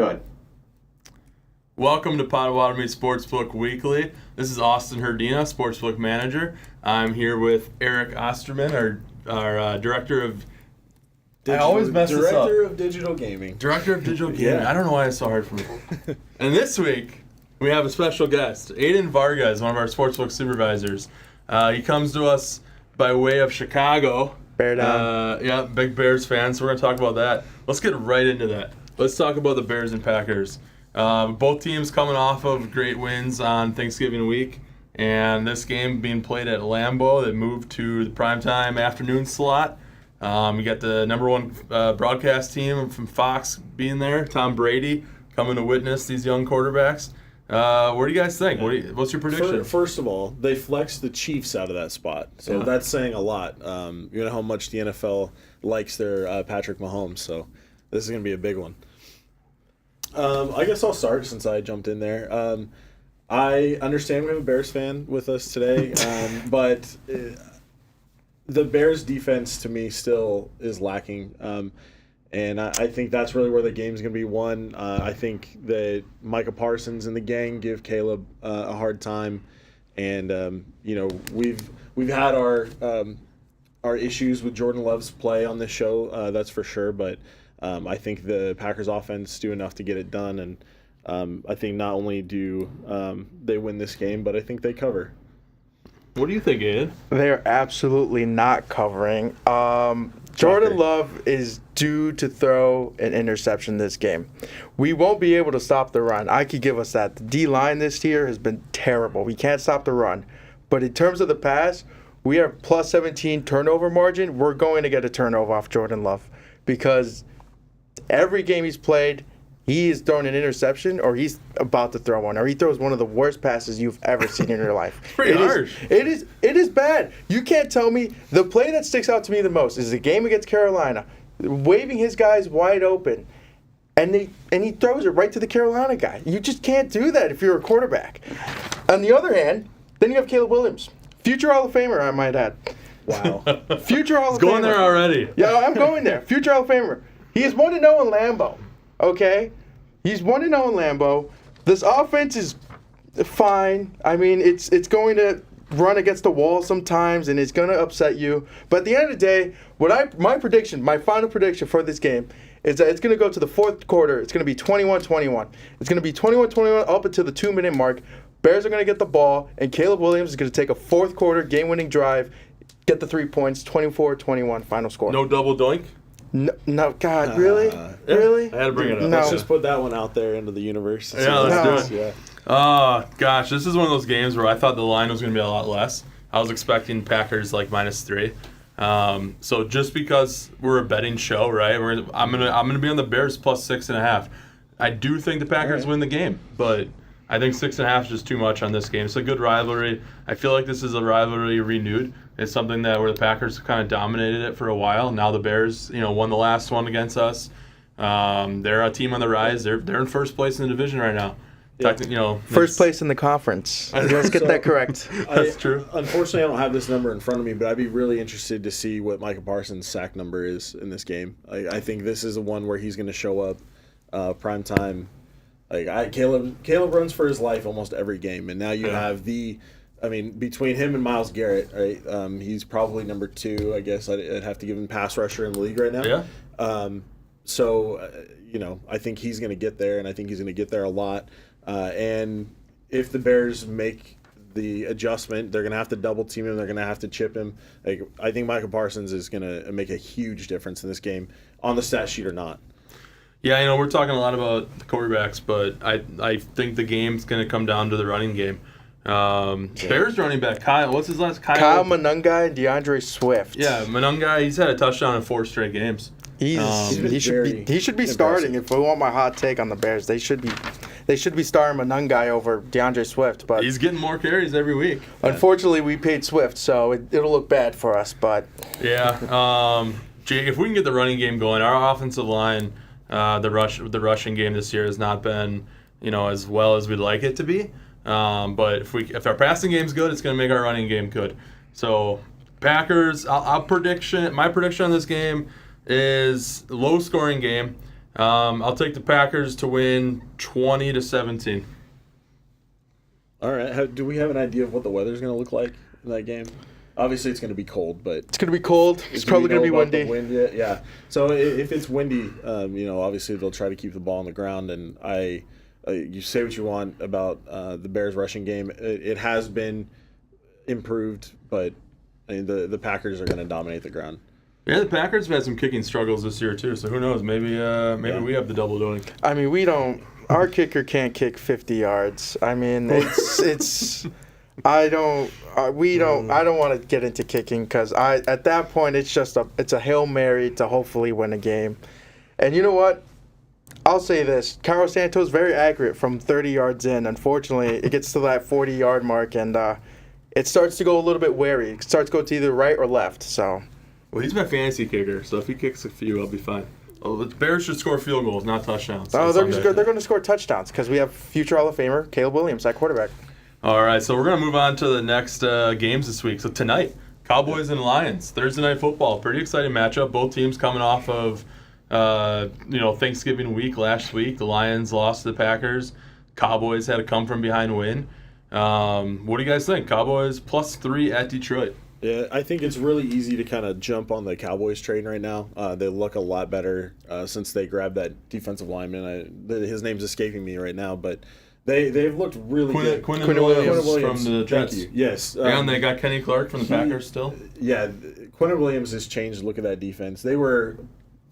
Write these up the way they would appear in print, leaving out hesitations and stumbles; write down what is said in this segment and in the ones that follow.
Good. Welcome to Potawatomi Sportsbook Weekly. This is Austin Herdina, Sportsbook Manager. I'm here with Eric Osterman, our Director of... I always mess this up. Director of Digital Gaming. Director of Digital Gaming. Yeah. I don't know why it's so hard for me. And this week, we have a special guest. Aden Vargas, one of our Sportsbook supervisors. He comes to us by way of Chicago. Bear down. Yeah, big Bears fan, so we're going to talk about that. Let's get right into that. Let's talk about the Bears and Packers. Both teams coming off of great wins on Thanksgiving week, and this game being played at Lambeau that moved to the primetime afternoon slot. We got the number one broadcast team from Fox being there, Tom Brady, coming to witness these young quarterbacks. What do you guys think? What's your prediction? First of all, they flexed the Chiefs out of that spot, so that's saying a lot. You know how much the NFL likes their Patrick Mahomes, so this is going to be a big one. I guess I'll start since I jumped in there. I understand we have a Bears fan with us today, but the Bears defense to me still is lacking. And I think that's really where the game's going to be won. I think that Micah Parsons and the gang give Caleb a hard time. And, we've had our issues with Jordan Love's play on this show, that's for sure. But I think the Packers offense do enough to get it done. And I think not only do they win this game, but I think they cover. What do you think, Aiden? They are absolutely not covering. Jordan Love is due to throw an interception this game. We won't be able to stop the run. I could give us that. The D-line this year has been terrible. We can't stop the run. But in terms of the pass, we have plus 17 turnover margin. We're going to get a turnover off Jordan Love because every game he's played, he has thrown an interception or he's about to throw one, or he throws one of the worst passes you've ever seen in your life. Pretty harsh. It is bad. You can't tell me. The play that sticks out to me the most is the game against Carolina, waving his guys wide open, and he throws it right to the Carolina guy. You just can't do that if you're a quarterback. On the other hand, then you have Caleb Williams, future Hall of Famer, I might add. Wow. Future Hall of Famer. Going there already. Yeah, I'm going there. Future Hall of Famer. He is 1-0 in Lambeau. Okay? He's 1-0 in Lambeau. This offense is fine. I mean, it's going to run against the wall sometimes, and it's going to upset you. But at the end of the day, my final prediction for this game is that it's going to go to the fourth quarter. It's going to be 21-21. It's going to be 21-21 up until the 2-minute mark. Bears are going to get the ball, and Caleb Williams is going to take a fourth quarter game-winning drive, get the 3 points, 24-21 final score. No double doink? No, God, really? Really? I had to bring it up. No. Let's just put that one out there into the universe. Yeah, let's do it. Yeah. Oh, gosh, this is one of those games where I thought the line was going to be a lot less. I was expecting Packers like -3. So just because we're a betting show, right? I'm gonna be on the Bears plus 6.5. I do think the Packers win the game, but I think 6.5 is just too much on this game. It's a good rivalry. I feel like this is a rivalry renewed. It's something that where the Packers kind of dominated it for a while. Now the Bears, won the last one against us. They're a team on the rise. They're in first place in the division right now. Yeah. First place in the conference. Let's get that correct. That's true. Unfortunately, I don't have this number in front of me, but I'd be really interested to see what Micah Parsons' sack number is in this game. I think this is the one where he's going to show up prime time. Caleb runs for his life almost every game, and now you have between him and Myles Garrett, right? He's probably number 2. I guess I'd have to give him pass rusher in the league right now. Yeah. I think he's going to get there, and I think he's going to get there a lot. And if the Bears make the adjustment, they're going to have to double team him. They're going to have to chip him. I think Micah Parsons is going to make a huge difference in this game, on the stat sheet or not. Yeah, we're talking a lot about the quarterbacks, but I think the game's going to come down to the running game. Bears running back Kyle. What's his last? Kyle Monungai and DeAndre Swift. Yeah, Monungai. He's had a touchdown in 4 straight games. He should be starting. If we want my hot take on the Bears, they should be starting Monungai over DeAndre Swift. But he's getting more carries every week. Unfortunately, we paid Swift, so it'll look bad for us. But yeah, Jake, if we can get the running game going, our offensive line, the rushing game this year has not been as well as we'd like it to be. But if our passing game's good, it's going to make our running game good. So Packers, my prediction on this game is low-scoring game. I'll take the Packers to win 20-17. All right. Do we have an idea of what the weather's going to look like in that game? Obviously, it's going to be cold, but It's going to be cold. It's probably going to be windy. Wind yet? Yeah. So if it's windy, obviously they'll try to keep the ball on the ground. And you say what you want about the Bears rushing game. It has been improved, but I mean, the Packers are going to dominate the ground. Yeah, the Packers have had some kicking struggles this year too. So who knows? Maybe we have the double doing. I mean, we don't. Our kicker can't kick 50 yards. I mean, it's. I don't want to get into kicking because at that point it's a Hail Mary to hopefully win a game. And you know what? I'll say this: Carlos Santos very accurate from 30 yards in. Unfortunately, it gets to that 40-yard mark and it starts to go a little bit wary. It starts to go to either right or left. So. Well, he's my fantasy kicker, so if he kicks a few, I'll be fine. Oh, the Bears should score field goals, not touchdowns. Oh, they're going to score touchdowns because we have future Hall of Famer Caleb Williams at quarterback. All right, so we're going to move on to the next games this week. So tonight, Cowboys and Lions, Thursday Night Football. Pretty exciting matchup. Both teams coming off of Thanksgiving week last week. The Lions lost to the Packers. Cowboys had a come-from-behind win. What do you guys think? Cowboys +3 at Detroit. Yeah, I think it's really easy to kind of jump on the Cowboys train right now. They look a lot better since they grabbed that defensive lineman. His name's escaping me right now, but they've looked really good. Quinn Williams from the Jets. Thank you. Yes. And they got Kenny Clark from the Packers still. Yeah, Quinn Williams has changed the look of that defense. They were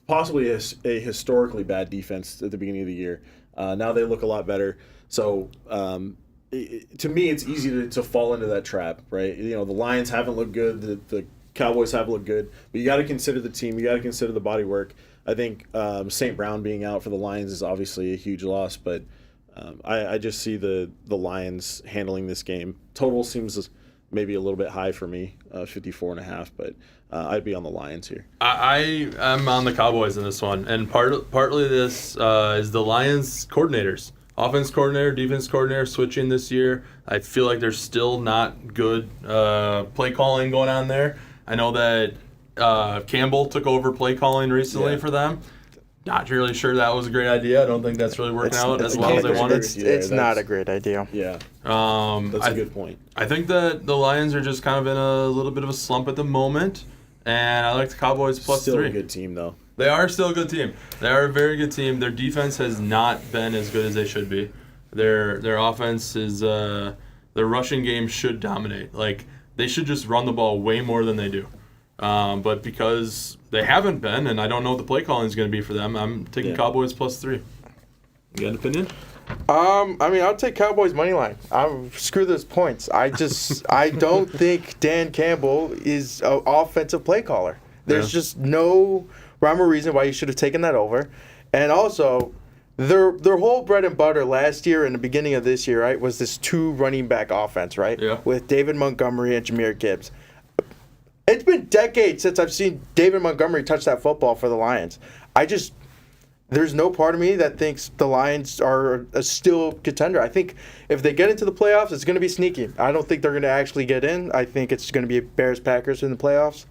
possibly a historically bad defense at the beginning of the year. Now they look a lot better. So to me, it's easy to fall into that trap, right? The Lions haven't looked good. The Cowboys haven't looked good. But you got to consider the team. You got to consider the body work. I think St. Brown being out for the Lions is obviously a huge loss, but I just see the Lions handling this game. Total seems maybe a little bit high for me, 54.5, but I'd be on the Lions here. I am on the Cowboys in this one, and partly this is the Lions coordinators. Offense coordinator, defense coordinator switching this year. I feel like there's still not good play calling going on there. I know that Campbell took over play calling recently for them. Not really sure that was a great idea. I don't think that's really working out as well as they wanted. It's not a great idea. Yeah. That's a good point. I think that the Lions are just kind of in a little bit of a slump at the moment, and I like the Cowboys +3. Still a good team, though. They are still a good team. They are a very good team. Their defense has not been as good as they should be. Their offense is their rushing game should dominate. Like, they should just run the ball way more than they do. But because they haven't been, and I don't know what the play calling is going to be for them, I'm taking Cowboys +3. You got an opinion? I'll take Cowboys money line. Screw those points. I don't think Dan Campbell is an offensive play caller. There's just no rhyme or reason why you should have taken that over. And also, their whole bread and butter last year and the beginning of this year, right, was this 2 running back offense, right? Yeah. With David Montgomery and Jahmyr Gibbs. It's been decades since I've seen David Montgomery touch that football for the Lions. There's no part of me that thinks the Lions are a still contender. I think if they get into the playoffs, it's going to be sneaky. I don't think they're going to actually get in. I think it's going to be Bears-Packers in the playoffs.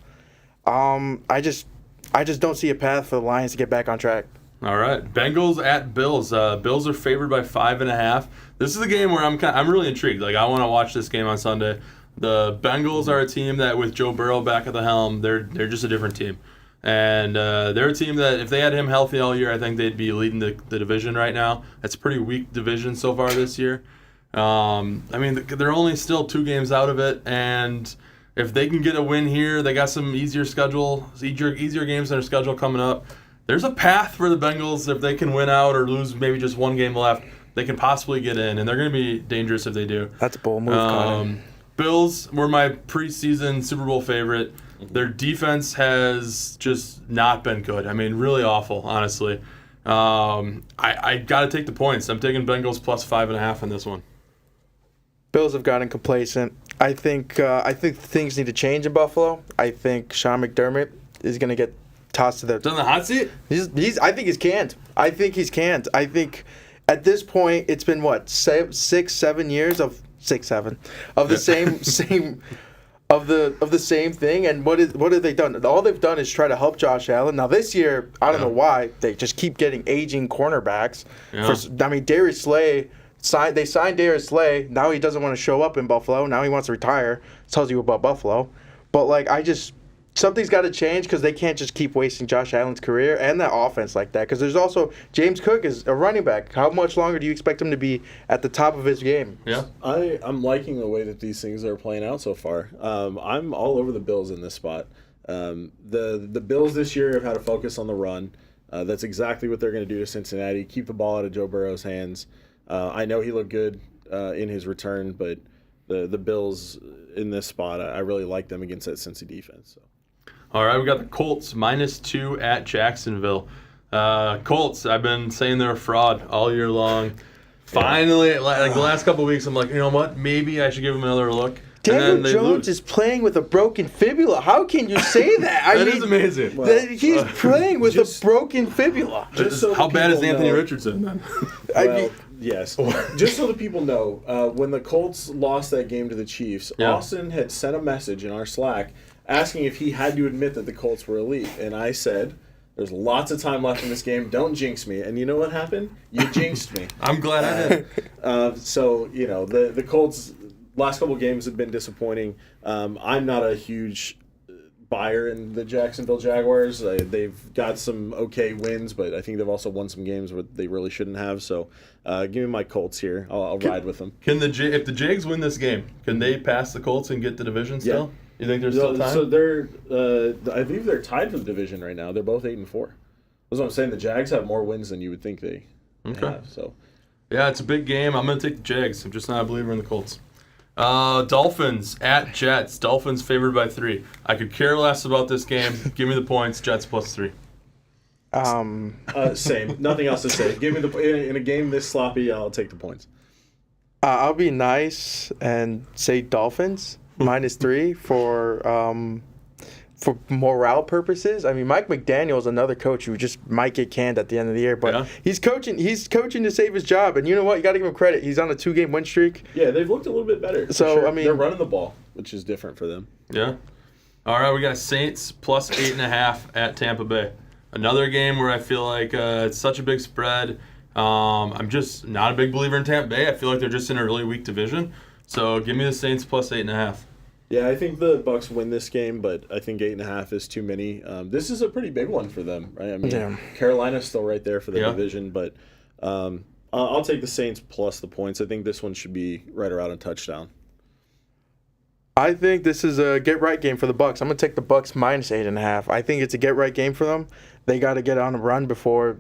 I just don't see a path for the Lions to get back on track. All right, Bengals at Bills. Bills are favored by 5.5. This is a game where I'm really intrigued. Like, I want to watch this game on Sunday. The Bengals are a team that, with Joe Burrow back at the helm, they're just a different team. And they're a team that, if they had him healthy all year, I think they'd be leading the division right now. It's a pretty weak division so far this year. They're only still 2 games out of it, and if they can get a win here, they got some easier games in their schedule coming up. There's a path for the Bengals if they can win out or lose maybe just 1 game left. They can possibly get in, and they're going to be dangerous if they do. That's a bold move, Connor. Bills were my preseason Super Bowl favorite. Their defense has just not been good. I mean, really awful, honestly. I got to take the points. I'm taking Bengals +5.5 in this one. Bills have gotten complacent. I think things need to change in Buffalo. I think Sean McDermott is going to get tossed to the... Is on the hot seat? I think he's canned. I think at this point, it's been, 6-7 years of... 6-7 of the same of the same thing. And what have they done? All they've done is try to help Josh Allen. Now this year, I don't know why they just keep getting aging cornerbacks. Yeah. Darius Slay they signed Darius Slay. Now he doesn't want to show up in Buffalo. Now he wants to retire. Tells you about Buffalo. But something's got to change because they can't just keep wasting Josh Allen's career and that offense like that. Because there's also James Cook is a running back. How much longer do you expect him to be at the top of his game? Yeah. I'm liking the way that these things are playing out so far. I'm all over the Bills in this spot. The Bills this year have had a focus on the run. That's exactly what they're going to do to Cincinnati. Keep the ball out of Joe Burrow's hands. I know he looked good in his return, but the Bills in this spot, I really like them against that Cincy defense. So. All right, we got the Colts -2 at Jacksonville. Colts, I've been saying they're a fraud all year long. Finally, like the last couple of weeks, I'm like, you know what? Maybe I should give them another look. Daniel Jones is playing with a broken fibula. How can you say that? That is amazing. He's playing with a broken fibula. How bad is Anthony Richardson then? Well, yes. Just so the people know, when the Colts lost that game to the Chiefs, Austin had sent a message in our Slack asking if he had to admit that the Colts were elite. And I said, there's lots of time left in this game. Don't jinx me. And you know what happened? You jinxed me. I'm glad I did. So, the Colts' last couple of games have been disappointing. I'm not a huge buyer in the Jacksonville Jaguars. They've got some okay wins, but I think they've also won some games where they really shouldn't have. So give me my Colts here. I'll ride with them. If the Jags win this game, can they pass the Colts and get the division still? Yeah. You think there's still time? So they're, I believe they're tied for the division right now. They're both 8-4. That's what I'm saying. The Jags have more wins than you would think they have. So, yeah, it's a big game. I'm going to take the Jags. I'm just not a believer in the Colts. Dolphins at Jets. Dolphins favored by 3. I could care less about this game. Give me the points. Jets +3. Same. Nothing else to say. Give me in a game this sloppy, I'll take the points. I'll be nice and say Dolphins -3 for morale purposes. I mean, Mike McDaniel is another coach who just might get canned at the end of the year, but he's coaching to save his job. And you know what? You got to give him credit. He's on a 2-game win streak. Yeah, they've looked a little bit better. So sure. I mean, they're running the ball, which is different for them. Yeah. All right, we got Saints +8.5 at Tampa Bay. Another game where I feel like it's such a big spread. I'm just not a big believer in Tampa Bay. I feel like they're just in a really weak division. So give me the Saints +8.5. Yeah, I think the Bucs win this game, but I think 8.5 is too many. This is a pretty big one for them, right? I mean, Carolina's still right there for the division, but I'll take the Saints plus the points. I think this one should be right around a touchdown. I think this is a get-right game for the Bucs. I'm going to take the Bucs -8.5. I think it's a get-right game for them. They got to get on a run before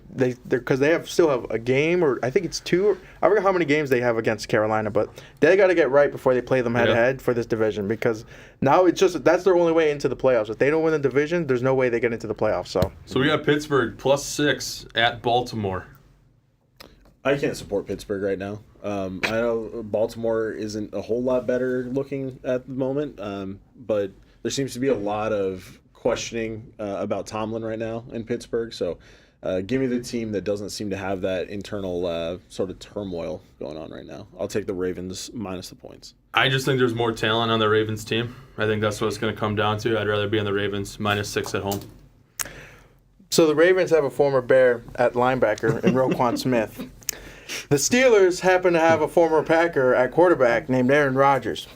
because they still have a game, or I think it's 2. I forget how many games they have against Carolina, but they got to get right before they play them head-to-head for this division, because now that's their only way into the playoffs. If they don't win the division, there's no way they get into the playoffs. So we got Pittsburgh +6 at Baltimore. I can't support Pittsburgh right now. I know Baltimore isn't a whole lot better looking at the moment, but there seems to be a lot of questioning about Tomlin right now in Pittsburgh. So give me the team that doesn't seem to have that internal sort of turmoil going on right now. I'll take the Ravens minus the points. I just think there's more talent on the Ravens team. I think that's what it's going to come down to. I'd rather be on the Ravens -6 at home. So the Ravens have a former Bear at linebacker in Roquan Smith. The Steelers happen to have a former Packer at quarterback named Aaron Rodgers.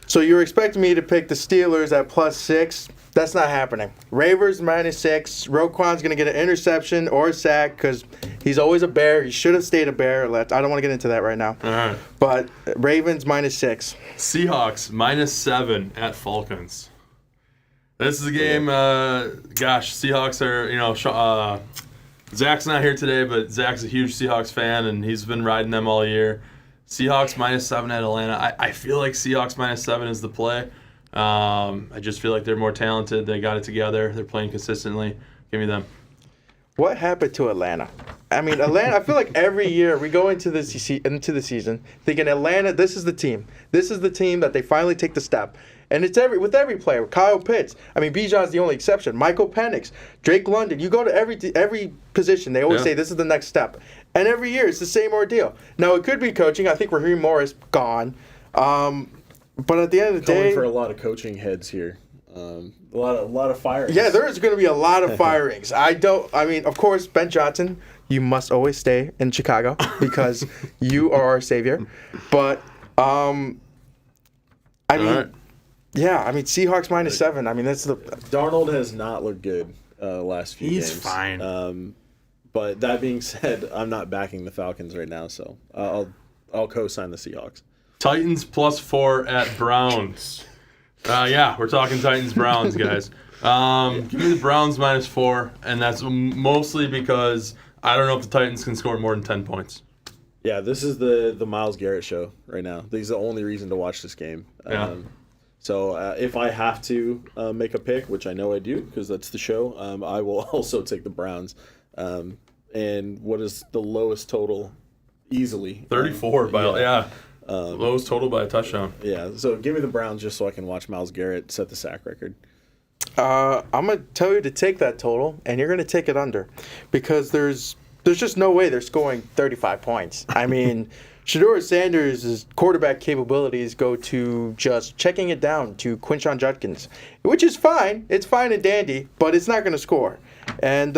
So you're expecting me to pick the Steelers at +6? That's not happening. Ravens -6. Roquan's going to get an interception or a sack because he's always a Bear. He should have stayed a Bear. I don't want to get into that right now. All right. But Ravens -6. Seahawks -7 at Falcons. This is a game, Seahawks are, Zach's not here today, but Zach's a huge Seahawks fan, and he's been riding them all year. Seahawks -7 at Atlanta. I feel like Seahawks -7 is the play. I just feel like they're more talented. They got it together. They're playing consistently. Give me them. What happened to Atlanta? I mean, Atlanta, I feel like every year we go into the season thinking Atlanta, this is the team. This is the team that they finally take the step. And it's with every player. Kyle Pitts. I mean, Bijan's the only exception. Michael Penix. Drake London. You go to every position, they always say this is the next step. And every year it's the same ordeal. Now, it could be coaching. I think Raheem Morris, gone. But at the end of the Calling day, for a lot of coaching heads here. A lot of firings. yeah, there is going to be a lot of firings. Of course, Ben Johnson, you must always stay in Chicago because you are our savior. But, Seahawks -7. I mean, that's the... Darnold has not looked good last few games. He's fine. But that being said, I'm not backing the Falcons right now, so I'll co-sign the Seahawks. Titans +4 at Browns. We're talking Titans-Browns, guys. Give me the Browns -4, and that's mostly because I don't know if the Titans can score more than 10 points. Yeah, this is the Myles Garrett show right now. This is the only reason to watch this game. Yeah. So if I have to make a pick, which I know I do because that's the show, I will also take the Browns. And what is the lowest total? Easily 34 lowest total by a touchdown. Yeah, so give me the Browns just so I can watch Myles Garrett set the sack record. I'm going to tell you to take that total, and you're going to take it under because there's just no way they're scoring 35 points. I mean, Shedeur Sanders' quarterback capabilities go to just checking it down to Quinshon Judkins, which is fine. It's fine and dandy, but it's not going to score. And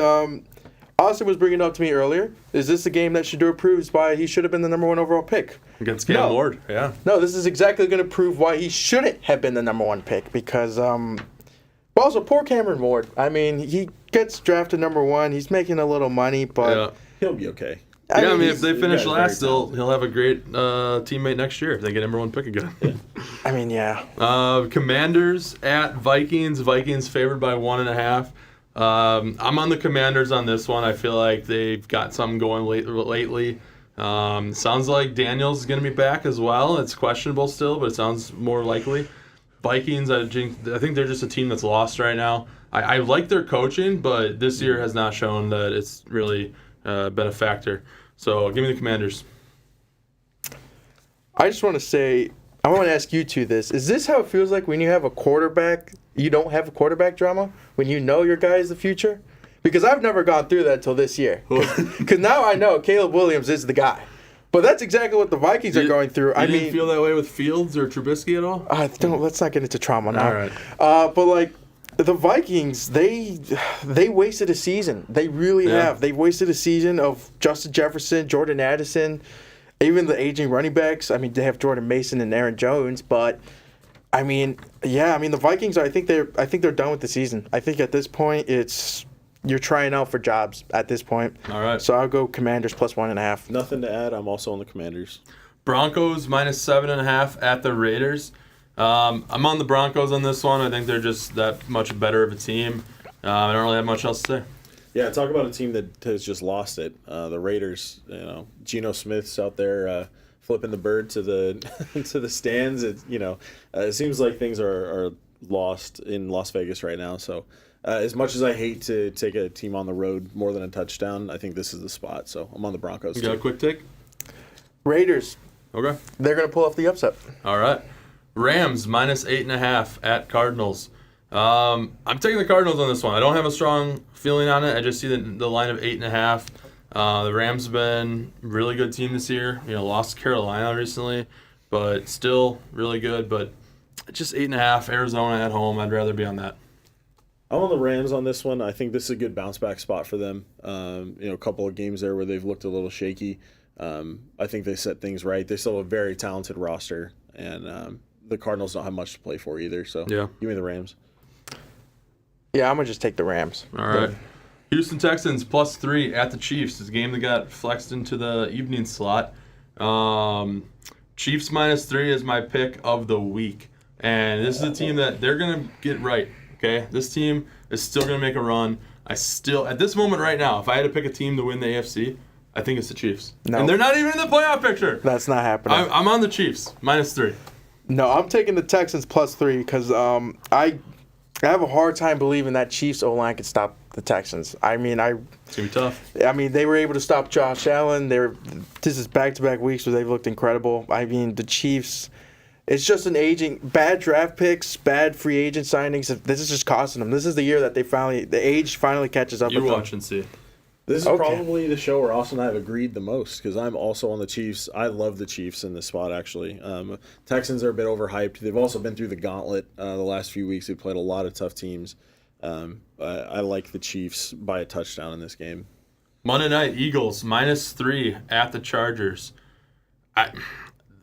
Austin was bringing it up to me earlier. Is this a game that Shedeur proves why he should have been the number 1 overall pick? Against Cam Ward, yeah. No, this is exactly going to prove why he shouldn't have been the number 1 pick because, but also poor Cameron Ward. I mean, he gets drafted number 1. He's making a little money, but he'll be okay. I mean, if they finish last, he'll have a great teammate next year if they get number 1 pick again. Yeah. I mean, yeah. Commanders at Vikings. Vikings favored by 1.5. I'm on the Commanders on this one. I feel like they've got something going lately. Sounds like Daniels is going to be back as well. It's questionable still, but it sounds more likely. Vikings, I think they're just a team that's lost right now. I like their coaching, but this year has not shown that it's really been a factor. So give me the Commanders. I just want to say, I want to ask you two this. Is this how it feels like when you have a quarterback, you don't have a quarterback drama? When you know your guy is the future? Because I've never gone through that until this year. Because now I know Caleb Williams is the guy. But that's exactly what the Vikings are going through. You didn't feel that way with Fields or Trubisky at all? Let's not get into trauma now. All right. But like the Vikings, they wasted a season. They really have. They wasted a season of Justin Jefferson, Jordan Addison, even the aging running backs. I mean, they have Jordan Mason and Aaron Jones, but I mean, the Vikings. I think they're done with the season. I think at this point you're trying out for jobs at this point. All right. So I'll go Commanders +1.5. Nothing to add. I'm also on the Commanders. Broncos -7.5 at the Raiders. I'm on the Broncos on this one. I think they're just that much better of a team. I don't really have much else to say. Yeah, talk about a team that has just lost it. The Raiders, Geno Smith's out there flipping the bird to the to the stands. It seems like things are lost in Las Vegas right now. So as much as I hate to take a team on the road more than a touchdown, I think this is the spot. So I'm on the Broncos. You got a quick take? Raiders. Okay. They're going to pull off the upset. All right. Rams -8.5 at Cardinals. I'm taking the Cardinals on this one. I don't have a strong feeling on it. I just see the line of 8.5. The Rams have been a really good team this year. Lost to Carolina recently, but still really good. But just 8.5. Arizona at home. I'd rather be on that. I'm on the Rams on this one. I think this is a good bounce back spot for them. A couple of games there where they've looked a little shaky. I think they set things right. They still have a very talented roster, and the Cardinals don't have much to play for either. So give me the Rams. Yeah, I'm going to just take the Rams. All right. Houston Texans +3 at the Chiefs. It's a game that got flexed into the evening slot. Chiefs -3 is my pick of the week. And this is a team that they're going to get right. Okay? This team is still going to make a run. At this moment right now, if I had to pick a team to win the AFC, I think it's the Chiefs. No. And they're not even in the playoff picture. That's not happening. I'm on the Chiefs, -3. No, I'm taking the Texans +3 because I have a hard time believing that Chiefs O-line could stop the Texans. I mean, it's going to be tough. I mean, they were able to stop Josh Allen. This is back-to-back weeks where they've looked incredible. I mean, the Chiefs, it's just bad draft picks, bad free agent signings. This is just costing them. This is the year that the age finally catches up with them. You watch and see. This is Okay. probably the show where Austin and I have agreed the most because I'm also on the Chiefs. I love the Chiefs in this spot, actually. Texans are a bit overhyped. They've also been through the gauntlet the last few weeks. They've played a lot of tough teams. I like the Chiefs by a touchdown in this game. Monday night, Eagles -3 at the Chargers.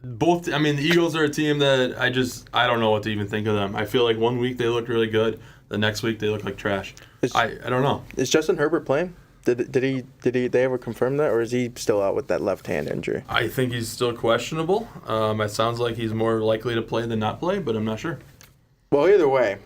The Eagles are a team that I don't know what to even think of them. I feel like one week they look really good, the next week they look like trash. I don't know. Is Justin Herbert playing? Did they ever confirm that, or is he still out with that left hand injury? I think he's still questionable. It sounds like he's more likely to play than not play, but I'm not sure. Well, either way,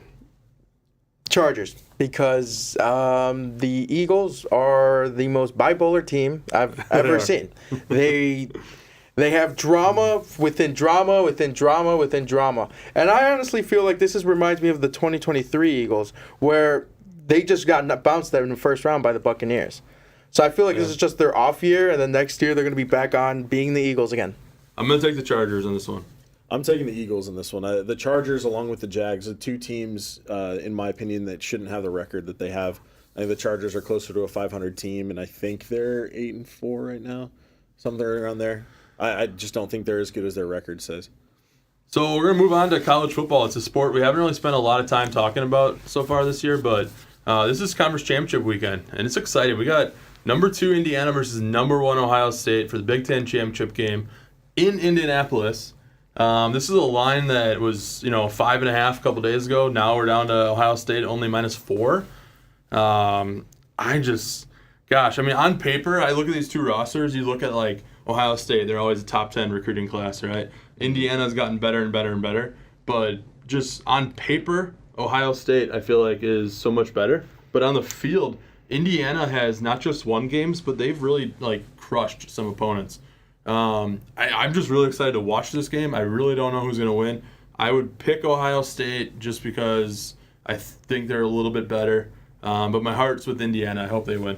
Chargers, because the Eagles are the most bipolar team I've ever seen. They have drama within drama within drama within drama, and I honestly feel like reminds me of the 2023 Eagles, where they just got bounced out in the first round by the Buccaneers. So I feel like this is just their off year, and then next year they're going to be back on being the Eagles again. I'm going to take the Chargers on this one. I'm taking the Eagles in this one. The Chargers, along with the Jags, are two teams, in my opinion, that shouldn't have the record that they have. I think the Chargers are closer to a 500 team, and I think they're 8-4 right now, something around there. I just don't think they're as good as their record says. So we're going to move on to college football. It's a sport we haven't really spent a lot of time talking about so far this year, but this is Conference Championship weekend, and it's exciting. We got number 2 Indiana versus number 1 Ohio State for the Big Ten Championship game in Indianapolis. This is a line that was 5.5 a couple days ago. Now we're down to Ohio State only -4. On paper, I look at these two rosters. You look at like Ohio State, they're always a top 10 recruiting class, right? Indiana's gotten better and better and better, but just on paper, Ohio State, I feel like, is so much better. But on the field, Indiana has not just won games, but they've really crushed some opponents. I'm just really excited to watch this game. I really don't know who's going to win. I would pick Ohio State just because I think they're a little bit better. But my heart's with Indiana. I hope they win.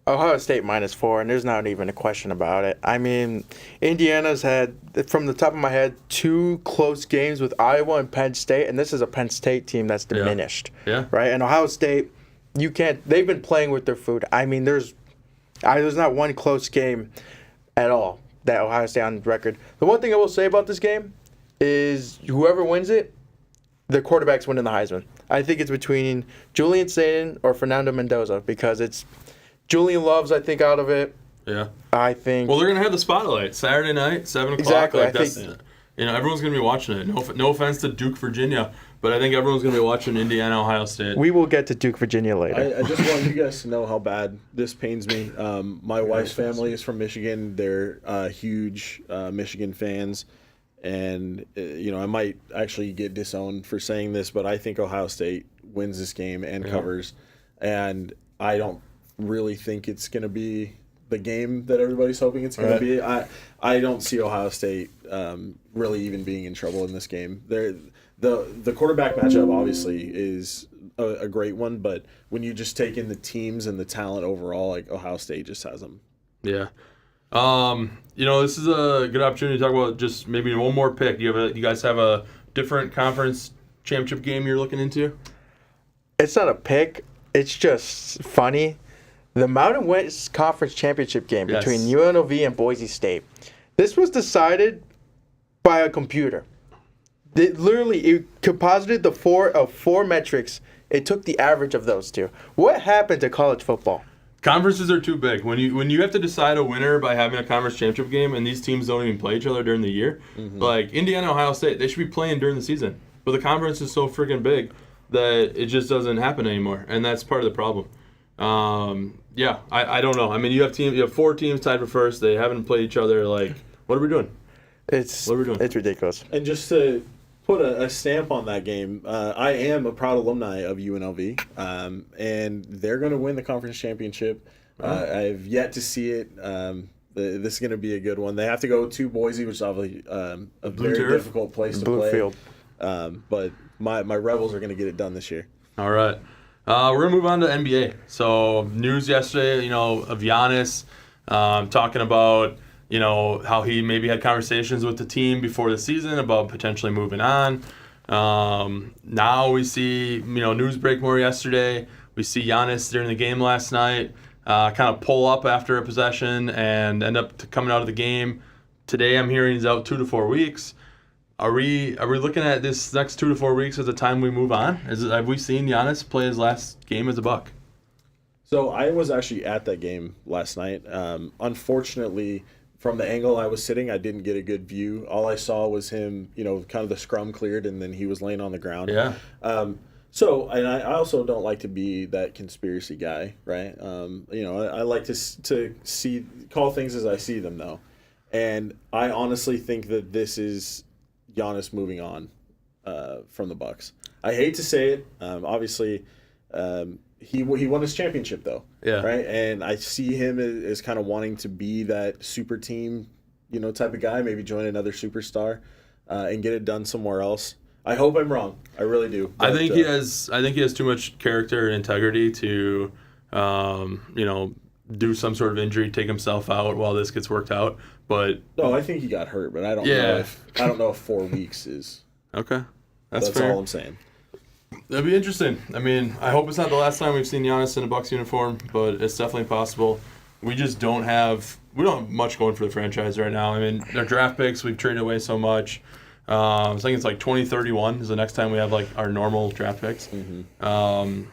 Ohio State -4, and there's not even a question about it. I mean, Indiana's had, from the top of my head, 2 close games with Iowa and Penn State, and this is a Penn State team that's diminished. Yeah. Right? And Ohio State, they've been playing with their food. I mean, there's not one close game at all that Ohio State on record. The one thing I will say about this game is whoever wins it, the quarterback's winning the Heisman. I think it's between Julian Saban or Fernando Mendoza, because it's Julian Love's, I think, out of it. Yeah. I think. Well, they're going to have the spotlight Saturday night, 7 o'clock. Exactly. Everyone's going to be watching it. No offense to Duke, Virginia, but I think everyone's going to be watching Indiana, Ohio State. We will get to Duke, Virginia later. I just want you guys to know how bad this pains me. My wife's family is from Michigan. They're huge Michigan fans. And, I might actually get disowned for saying this, but I think Ohio State wins this game and covers. And I don't really think it's going to be the game that everybody's hoping it's going to be. I don't see Ohio State really even being in trouble in this game. The quarterback matchup obviously is a great one, but when you just take in the teams and the talent overall, Ohio State just has them. Yeah. This is a good opportunity to talk about just maybe one more pick. You guys have a different conference championship game you're looking into? It's not a pick. It's just funny. The Mountain West Conference Championship game between UNLV and Boise State. This was decided by a computer. It composited the four metrics. It took the average of those two. What happened to college football? Conferences are too big. When you have to decide a winner by having a conference championship game, and these teams don't even play each other during the year, like Indiana, Ohio State, they should be playing during the season. But the conference is so freaking big that it just doesn't happen anymore, and that's part of the problem. I don't know. I mean, you have 4 teams tied for first. They haven't played each other. What are we doing? It's ridiculous. And just to put a stamp on that game, I am a proud alumni of UNLV, and they're going to win the conference championship. I've yet to see it. This is going to be a good one. They have to go to Boise, which is obviously a very difficult place to play. Field. But my Rebels are going to get it done this year. All right. We're going to move on to NBA. So news yesterday, of Giannis talking about, how he maybe had conversations with the team before the season about potentially moving on. Now we see, news break more yesterday. We see Giannis during the game last night kind of pull up after a possession and end up coming out of the game. Today I'm hearing he's out 2 to 4 weeks. Are we looking at this next 2 to 4 weeks as the time we move on? Have we seen Giannis play his last game as a Buck? So I was actually at that game last night. Unfortunately, from the angle I was sitting, I didn't get a good view. All I saw was him, kind of the scrum cleared, and then he was laying on the ground. Yeah. And I also don't like to be that conspiracy guy, right? I like to call things as I see them, though. And I honestly think that this is Giannis moving on from the Bucks. I hate to say it. Obviously, he won his championship, though. Yeah. Right? And I see him as kind of wanting to be that super team, type of guy, maybe join another superstar and get it done somewhere else. I hope I'm wrong. I really do. But, I think he has too much character and integrity to, do some sort of injury, take himself out while this gets worked out. But no, I think he got hurt, but I don't know if 4 weeks is okay. That's fair. all I'm saying. That'd be interesting. I mean, I hope it's not the last time we've seen Giannis in a Bucks uniform, but it's definitely possible. We just don't have much going for the franchise right now. I mean, their draft picks, we've traded away so much. I think it's like 2031 is the next time we have like our normal draft picks. Mm-hmm.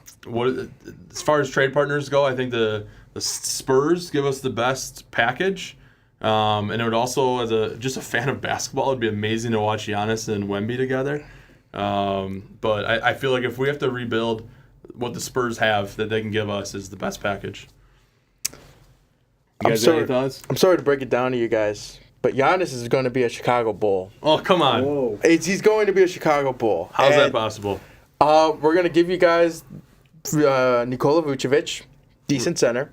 As far as trade partners go, I think the Spurs give us the best package. And it would also, as just a fan of basketball, it'd be amazing to watch Giannis and Wemby together. But I feel like if we have to rebuild, what the Spurs have that they can give us is the best package. You guys have any thoughts? I'm sorry to break it down to you guys, but Giannis is going to be a Chicago Bull. Oh, come on. Whoa. He's going to be a Chicago Bull. How's that possible? We're going to give you guys Nikola Vucevic, decent center.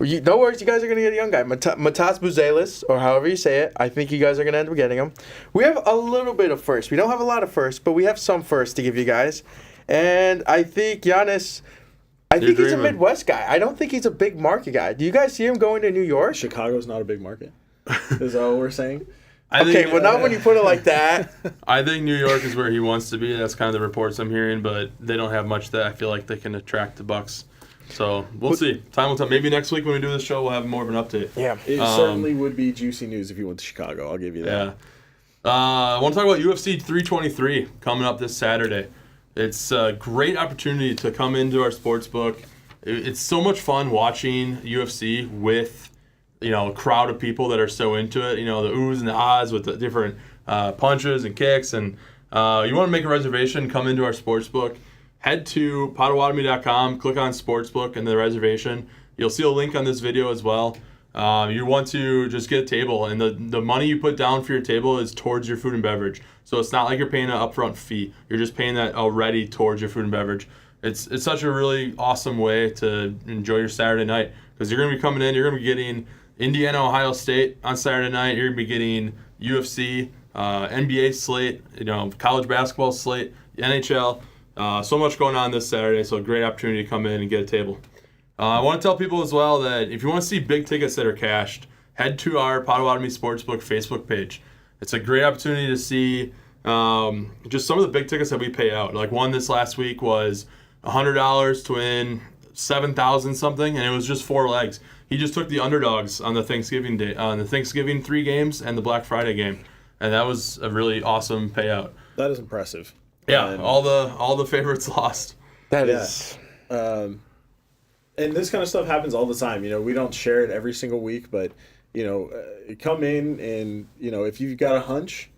No worries, you guys are going to get a young guy. Matas Buzelis, or however you say it. I think you guys are going to end up getting him. We have a little bit of first. We don't have a lot of first, but we have some first to give you guys. And I think Giannis, he's a Midwest guy. I don't think he's a big market guy. Do you guys see him going to New York? Chicago's not a big market. Is that what we're saying? Not when you put it like that. I think New York is where he wants to be. That's kind of the reports I'm hearing, but they don't have much that I feel like they can attract the Bucks. So we'll see. Time will tell. Maybe next week when we do this show, we'll have more of an update. Yeah. It certainly would be juicy news if he went to Chicago. I'll give you that. Yeah. I want to talk about UFC 323 coming up this Saturday. It's a great opportunity to come into our sportsbook. It's so much fun watching UFC with a crowd of people that are so into it. The oohs and the ahs with the different punches and kicks. And you want to make a reservation, come into our sportsbook. Head to Potawatomi.com, click on Sportsbook and the reservation. You'll see a link on this video as well. You want to just get a table, and the money you put down for your table is towards your food and beverage. So it's not like you're paying an upfront fee. You're just paying that already towards your food and beverage. It's such a really awesome way to enjoy your Saturday night because you're going to be coming in, you're going to be getting Indiana, Ohio State on Saturday night. You're going to be getting UFC, NBA slate, college basketball slate, NHL. So much going on this Saturday, so a great opportunity to come in and get a table. I want to tell people as well that if you want to see big tickets that are cashed, head to our Potawatomi Sportsbook Facebook page. It's a great opportunity to see just some of the big tickets that we pay out. Like one this last week was $100 to win $7,000 something, and it was just 4 legs. He just took the underdogs on the Thanksgiving day, on the Thanksgiving 3 games and the Black Friday game, and that was a really awesome payout. That is impressive. Yeah, and all the favorites lost. That is. And this kind of stuff happens all the time. We don't share it every single week, but come in and if you've got a hunch,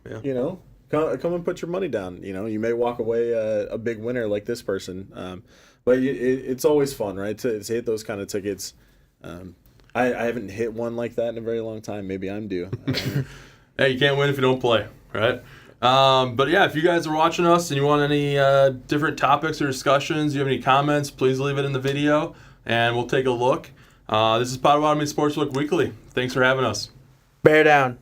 come and put your money down. You may walk away a big winner like this person. But it's always fun, right? To hit those kind of tickets. I haven't hit one like that in a very long time. Maybe I'm due. Hey, you can't win if you don't play, right? But yeah, if you guys are watching us and you want any different topics or discussions, you have any comments, please leave it in the video and we'll take a look. This is Potawatomi Sportsbook Weekly. Thanks for having us. Bear down.